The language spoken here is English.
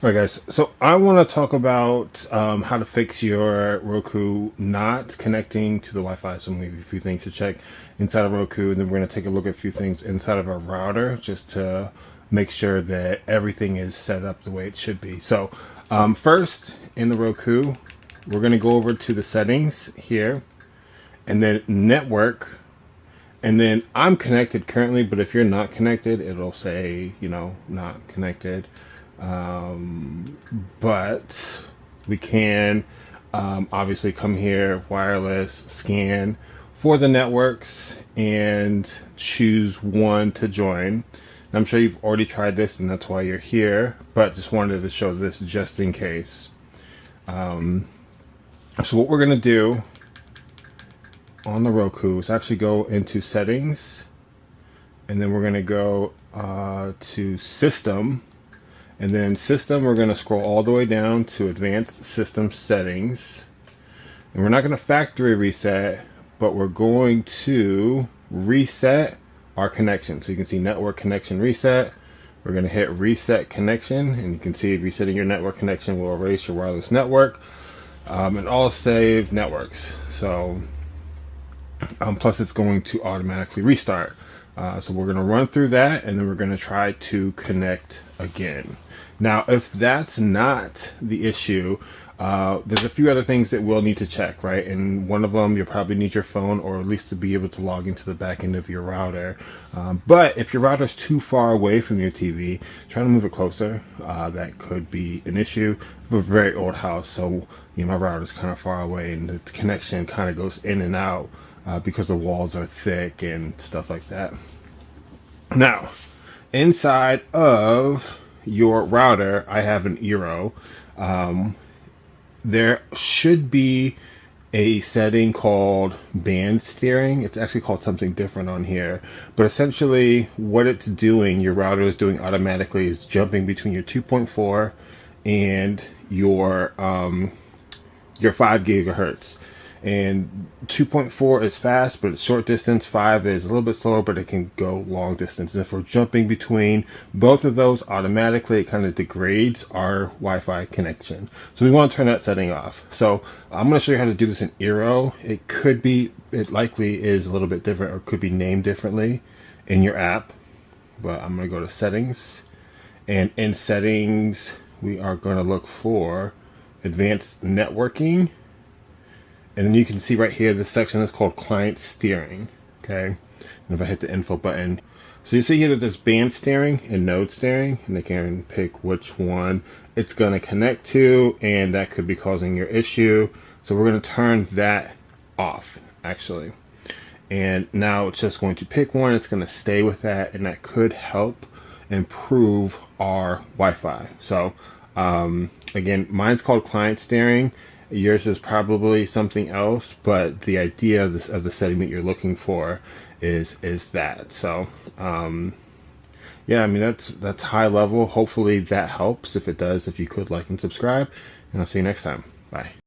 Alright guys, so I want to talk about how to fix your Roku not connecting to the Wi-Fi. So maybe a few things to check inside of Roku, and then we're going to take a look at a few things inside of our router just to make sure that everything is set up the way it should be. So first, in the Roku, we're going to go over to the settings here, and then network, and then I'm connected currently, but if you're not connected, it'll say, you know, not connected. But we can obviously come here, wireless, scan for the networks, and choose one to join. And I'm sure you've already tried this, and that's why you're here, but just wanted to show this just in case. So what we're going to do on the Roku is actually go into settings, and then we're going to go to system. And then system, we're going to scroll all the way down to advanced system settings. And we're not going to factory reset, but we're going to reset our connection. So you can see network connection reset. We're going to hit reset connection, and you can see resetting your network connection will erase your wireless network and all save networks. So plus it's going to automatically restart. So we're going to run through that, and then we're going to try to connect again. Now, if that's not the issue, there's a few other things that we'll need to check, right? And one of them, you'll probably need your phone, or at least to be able to log into the back end of your router. But if your router's too far away from your TV, try to move it closer. That could be an issue. We have a very old house, so you know, my router's kind of far away, and the connection kind of goes in and out because the walls are thick and stuff like that. Now, inside of your router, I have an Eero. There should be a setting called band steering. It's actually called something different on here, but essentially what it's doing, your router is doing automatically, is jumping between your 2.4 and your 5 gigahertz. And 2.4 is fast, but it's short distance. 5 is a little bit slower, but it can go long distance. And if we're jumping between both of those automatically, it kind of degrades our Wi-Fi connection. So we want to turn that setting off. So I'm going to show you how to do this in Eero. It likely is a little bit different, or could be named differently in your app. But I'm going to go to settings, and in settings, we are going to look for advanced networking. And then you can see right here, this section is called client steering. Okay. And if I hit the info button, so you see here that there's band steering and node steering, and they can pick which one it's going to connect to, and that could be causing your issue. So we're going to turn that off, actually. And now it's just going to pick one. It's going to stay with that, and that could help improve our Wi-Fi. So again, mine's called client steering. Yours is probably something else, but the idea of the setting that you're looking for is that. So yeah, I mean, that's high level. Hopefully that helps. If it does, if you could like and subscribe, and I'll see you next time. Bye.